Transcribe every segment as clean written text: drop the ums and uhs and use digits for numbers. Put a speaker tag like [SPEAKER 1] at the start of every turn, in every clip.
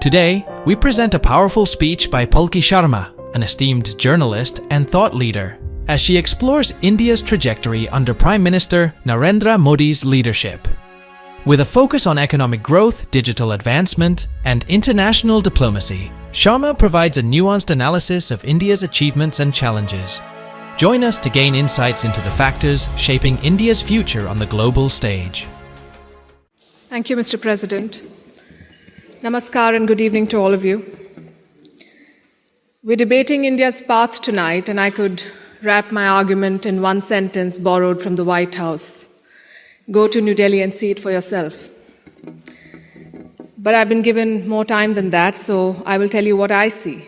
[SPEAKER 1] Today, we present a powerful speech by Pulki Sharma, an esteemed journalist and thought leader, as she explores India's trajectory under Prime Minister Narendra Modi's leadership. With a focus on economic growth, digital advancement, and international diplomacy, Sharma provides a nuanced analysis of India's achievements and challenges. Join us to gain insights into the factors shaping India's future on the global stage.
[SPEAKER 2] Thank you, Mr. President. Namaskar and good evening to all of you. We're debating India's path tonight, and I could wrap my argument in one sentence borrowed from the White House. Go to New Delhi and see it for yourself. But I've been given more time than that, so I will tell you what I see.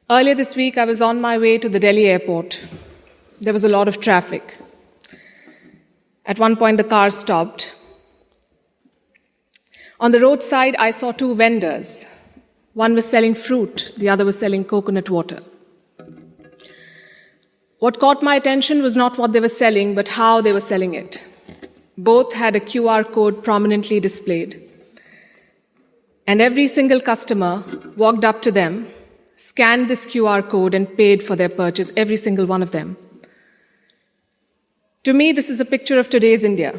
[SPEAKER 2] Earlier this week, I was on my way to the Delhi airport. There was a lot of traffic. At one point, the car stopped. On the roadside, I saw two vendors. One was selling fruit, the other was selling coconut water. What caught my attention was not what they were selling, but how they were selling it. Both had a QR code prominently displayed. And every single customer walked up to them, scanned this QR code, and paid for their purchase, every single one of them. To me, this is a picture of today's India.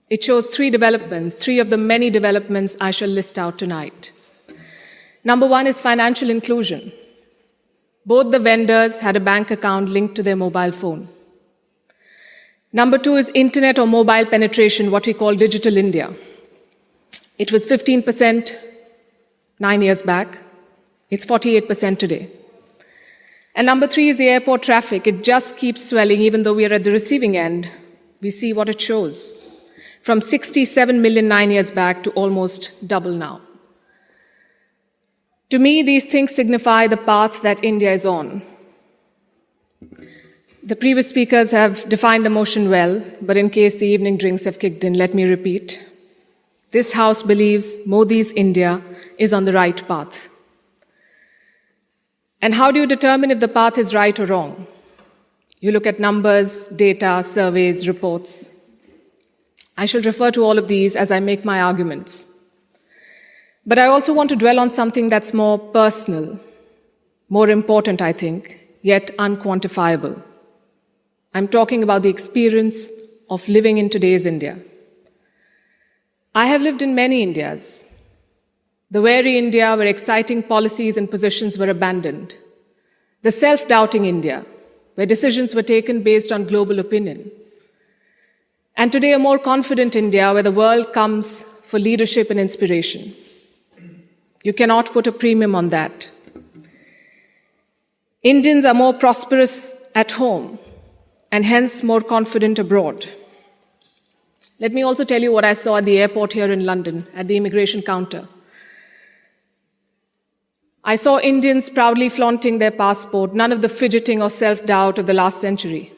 [SPEAKER 2] It shows three developments, three of the many developments I shall list out tonight. Number one is financial inclusion. Both the vendors had a bank account linked to their mobile phone. Number two is internet or mobile penetration, what we call Digital India. It was 15% 9 years back. It's 48% today. And number three is the airport traffic. It just keeps swelling even though we are at the receiving end. We see what it shows. From 67 million 9 years back to almost double now. To me, these things signify the path that India is on. The previous speakers have defined the motion well, but in case the evening drinks have kicked in, let me repeat. This House believes Modi's India is on the right path. And how do you determine if the path is right or wrong? You look at numbers, data, surveys, reports. I shall refer to all of these as I make my arguments. But I also want to dwell on something that's more personal, more important, I think, yet unquantifiable. I'm talking about the experience of living in today's India. I have lived in many Indias. The wary India where exciting policies and positions were abandoned. The self-doubting India, where decisions were taken based on global opinion. And today a more confident India where the world comes for leadership and inspiration. You cannot put a premium on that. Indians are more prosperous at home and hence more confident abroad. Let me also tell you what I saw at the airport here in London, at the immigration counter. I saw Indians proudly flaunting their passport, none of the fidgeting or self-doubt of the last century.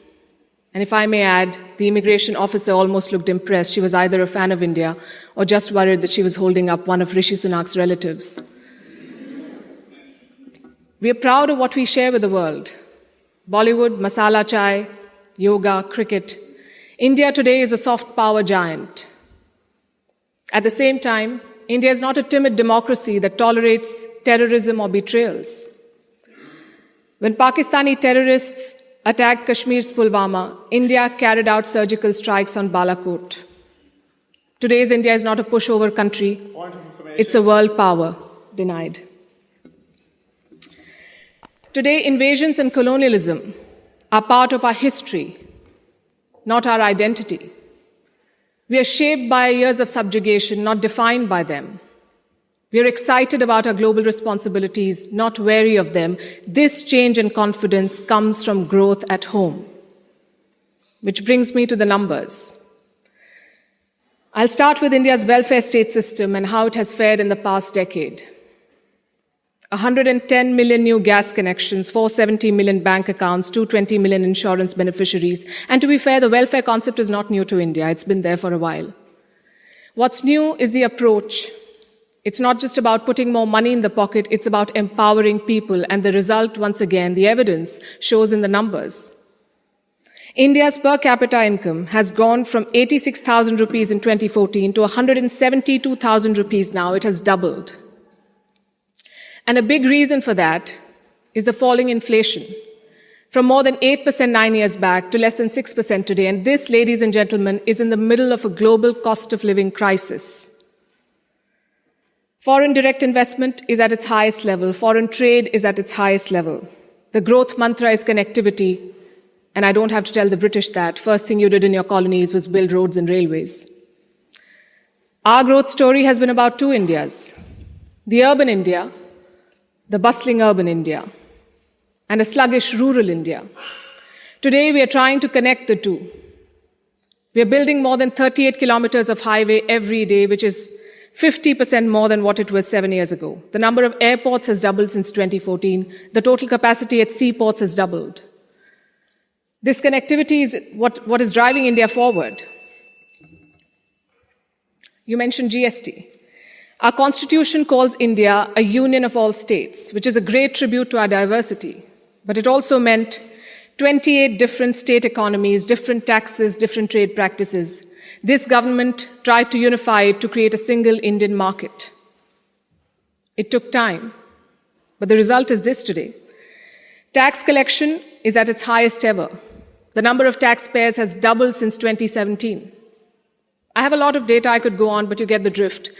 [SPEAKER 2] And if I may add, the immigration officer almost looked impressed. She was either a fan of India or just worried that she was holding up one of Rishi Sunak's relatives. We are proud of what we share with the world. Bollywood, masala chai, yoga, cricket. India today is a soft power giant. At the same time, India is not a timid democracy that tolerates terrorism or betrayals. When Pakistani terrorists attacked Kashmir's Pulwama, India carried out surgical strikes on Balakot. Today's India is not a pushover country. It's a world power denied. Today, invasions and colonialism are part of our history, not our identity. We are shaped by years of subjugation, not defined by them. We are excited about our global responsibilities, not wary of them. This change and confidence comes from growth at home. Which brings me to the numbers. I'll start with India's welfare state system and how it has fared in the past decade. 110 million new gas connections, 470 million bank accounts, 220 million insurance beneficiaries. And to be fair, the welfare concept is not new to India. It's been there for a while. What's new is the approach. It's not just about putting more money in the pocket, it's about empowering people. And the result, once again, the evidence shows in the numbers. India's per capita income has gone from 86,000 rupees in 2014 to 172,000 rupees now. It has doubled. And a big reason for that is the falling inflation, from more than 8% 9 years back to less than 6% today. And this, ladies and gentlemen, is in the middle of a global cost of living crisis. Foreign direct investment is at its highest level. Foreign trade is at its highest level. The growth mantra is connectivity. And I don't have to tell the British that. First thing you did in your colonies was build roads and railways. Our growth story has been about two Indias. The urban India, the bustling urban India, and a sluggish rural India. Today, we are trying to connect the two. We are building more than 38 kilometers of highway every day, which is 50% more than what it was 7 years ago. The number of airports has doubled since 2014. The total capacity at seaports has doubled. This connectivity is what is driving India forward. You mentioned GST. Our constitution calls India a union of all states, which is a great tribute to our diversity. But it also meant 28 different state economies, different taxes, different trade practices. This government tried to unify it to create a single Indian market. It took time, but the result is this today. Tax collection is at its highest ever. The number of taxpayers has doubled since 2017. I have a lot of data I could go on, but you get the drift.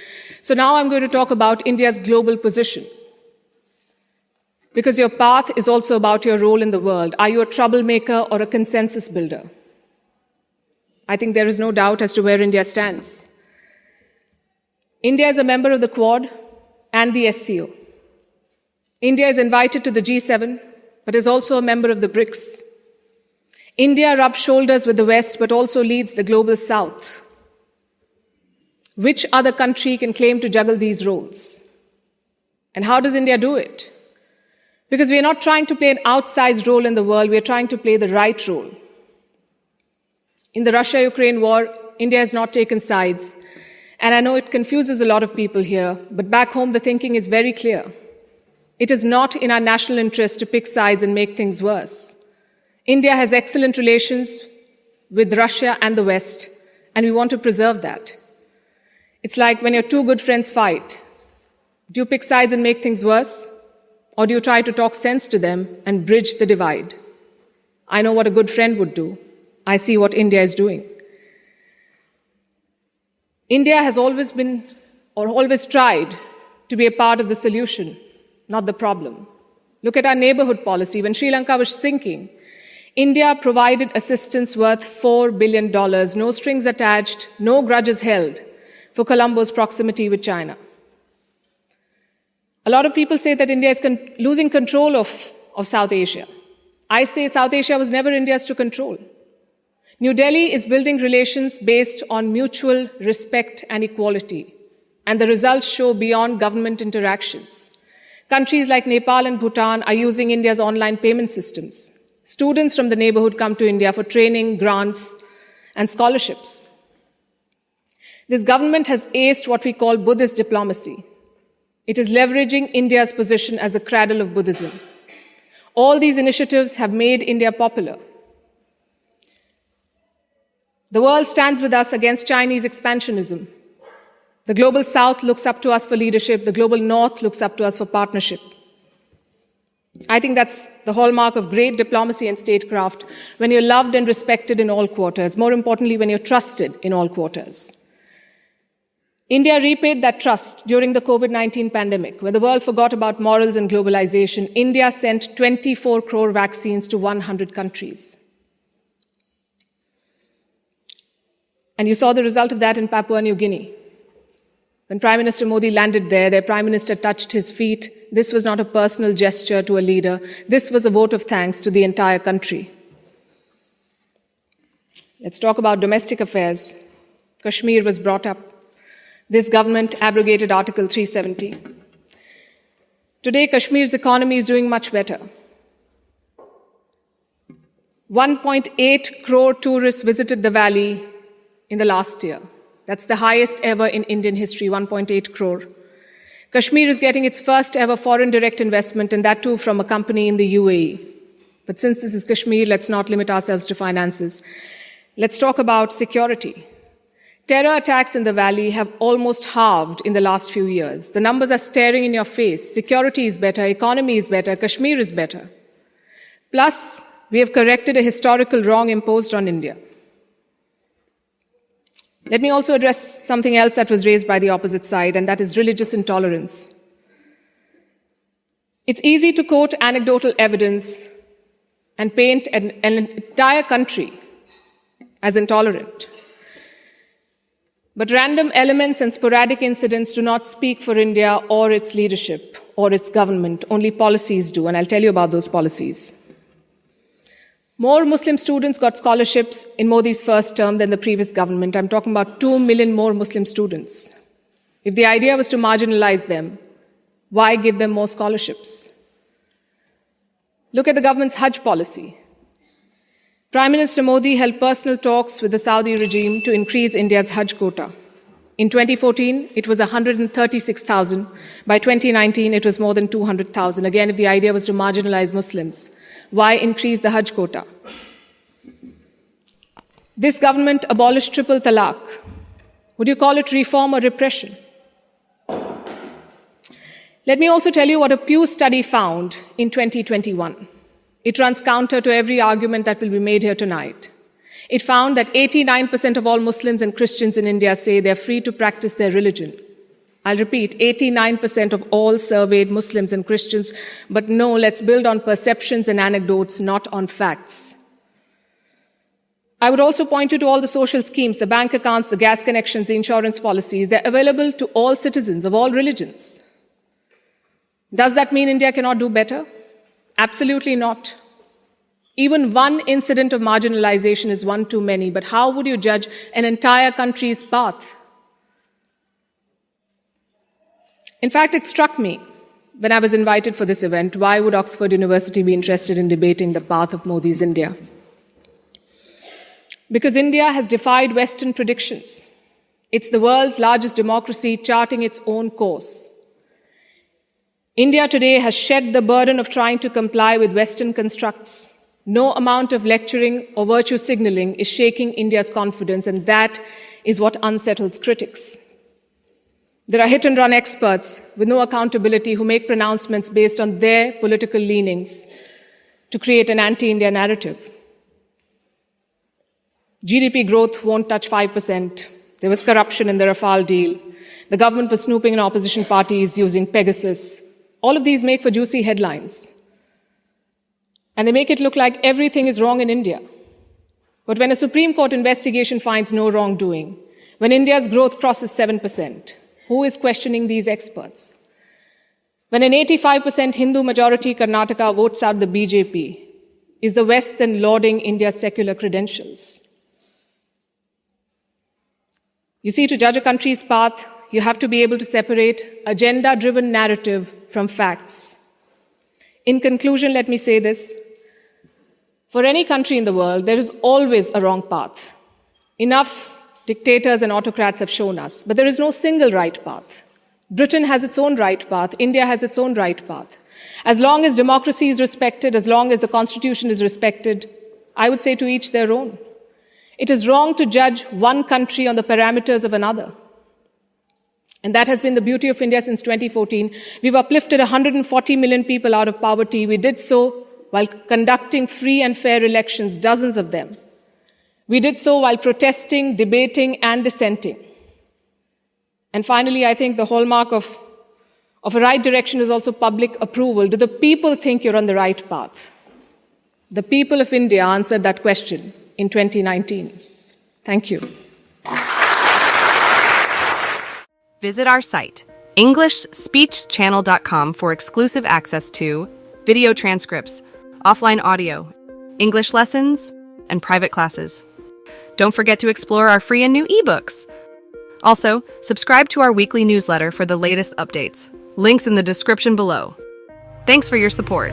[SPEAKER 2] So now I'm going to talk about India's global position. Because your path is also about your role in the world. Are you a troublemaker or a consensus builder? I think there is no doubt as to where India stands. India is a member of the Quad and the SCO. India is invited to the G7, but is also a member of the BRICS. India rubs shoulders with the West, but also leads the global South. Which other country can claim to juggle these roles? And how does India do it? Because we are not trying to play an outsized role in the world, we are trying to play the right role. In the Russia-Ukraine war, India has not taken sides. And I know it confuses a lot of people here, but back home the thinking is very clear. It is not in our national interest to pick sides and make things worse. India has excellent relations with Russia and the West, and we want to preserve that. It's like when your two good friends fight. Do you pick sides and make things worse? Or do you try to talk sense to them and bridge the divide? I know what a good friend would do. I see what India is doing. India has always been, or always tried, to be a part of the solution, not the problem. Look at our neighborhood policy. When Sri Lanka was sinking, India provided assistance worth $4 billion, no strings attached, no grudges held, for Colombo's proximity with China. A lot of people say that India is losing control of South Asia. I say South Asia was never India's to control. New Delhi is building relations based on mutual respect and equality, and the results show beyond government interactions. Countries like Nepal and Bhutan are using India's online payment systems. Students from the neighborhood come to India for training, grants, and scholarships. This government has aced what we call Buddhist diplomacy. It is leveraging India's position as a cradle of Buddhism. All these initiatives have made India popular. The world stands with us against Chinese expansionism. The global South looks up to us for leadership. The global North looks up to us for partnership. I think that's the hallmark of great diplomacy and statecraft, when you're loved and respected in all quarters. More importantly, when you're trusted in all quarters. India repaid that trust during the COVID-19 pandemic. When the world forgot about morals and globalization, India sent 24 crore vaccines to 100 countries. And you saw the result of that in Papua New Guinea. When Prime Minister Modi landed there, their Prime Minister touched his feet. This was not a personal gesture to a leader. This was a vote of thanks to the entire country. Let's talk about domestic affairs. Kashmir was brought up. This government abrogated Article 370. Today, Kashmir's economy is doing much better. 1.8 crore tourists visited the valley in the last year. That's the highest ever in Indian history, 1.8 crore. Kashmir is getting its first ever foreign direct investment, and that too from a company in the UAE. But since this is Kashmir, let's not limit ourselves to finances. Let's talk about security. Terror attacks in the valley have almost halved in the last few years. The numbers are staring in your face. Security is better, economy is better, Kashmir is better. Plus, we have corrected a historical wrong imposed on India. Let me also address something else that was raised by the opposite side, and that is religious intolerance. It's easy to quote anecdotal evidence and paint an entire country as intolerant. But random elements and sporadic incidents do not speak for India or its leadership or its government. Only policies do, and I'll tell you about those policies. More Muslim students got scholarships in Modi's first term than the previous government. I'm talking about 2 million more Muslim students. If the idea was to marginalize them, why give them more scholarships? Look at the government's Hajj policy. Prime Minister Modi held personal talks with the Saudi regime to increase India's Hajj quota. In 2014, it was 136,000. By 2019, it was more than 200,000. Again, if the idea was to marginalize Muslims, why increase the Hajj quota? This government abolished triple talaq. Would you call it reform or repression? Let me also tell you what a Pew study found in 2021. It runs counter to every argument that will be made here tonight. It found that 89% of all Muslims and Christians in India say they're free to practice their religion. I'll repeat, 89% of all surveyed Muslims and Christians, but no, let's build on perceptions and anecdotes, not on facts. I would also point you to all the social schemes, the bank accounts, the gas connections, the insurance policies. They're available to all citizens of all religions. Does that mean India cannot do better? Absolutely not. Even one incident of marginalization is one too many, but how would you judge an entire country's path? In fact, it struck me when I was invited for this event, why would Oxford University be interested in debating the path of Modi's India? Because India has defied Western predictions. It's the world's largest democracy charting its own course. India today has shed the burden of trying to comply with Western constructs. No amount of lecturing or virtue signaling is shaking India's confidence, and that is what unsettles critics. There are hit-and-run experts with no accountability who make pronouncements based on their political leanings to create an anti-India narrative. GDP growth won't touch 5%. There was corruption in the Rafale deal. The government was snooping in opposition parties using Pegasus. All of these make for juicy headlines. And they make it look like everything is wrong in India. But when a Supreme Court investigation finds no wrongdoing, when India's growth crosses 7%, who is questioning these experts? When an 85% Hindu majority Karnataka votes out the BJP, is the West then lauding India's secular credentials? You see, to judge a country's path, you have to be able to separate agenda-driven narrative from facts. In conclusion, let me say this. For any country in the world, there is always a wrong path. Enough dictators and autocrats have shown us, but there is no single right path. Britain has its own right path. India has its own right path. As long as democracy is respected, as long as the Constitution is respected, I would say to each their own. It is wrong to judge one country on the parameters of another. And that has been the beauty of India since 2014. We've uplifted 140 million people out of poverty. We did so while conducting free and fair elections, dozens of them. We did so while protesting, debating, and dissenting. And finally, I think the hallmark of a right direction is also public approval. Do the people think you're on the right path? The people of India answered that question in 2019. Thank you.
[SPEAKER 3] Visit our site, EnglishSpeechChannel.com, for exclusive access to video transcripts, offline audio, English lessons, and private classes. Don't forget to explore our free and new ebooks. Also, subscribe to our weekly newsletter for the latest updates. Links in the description below. Thanks for your support.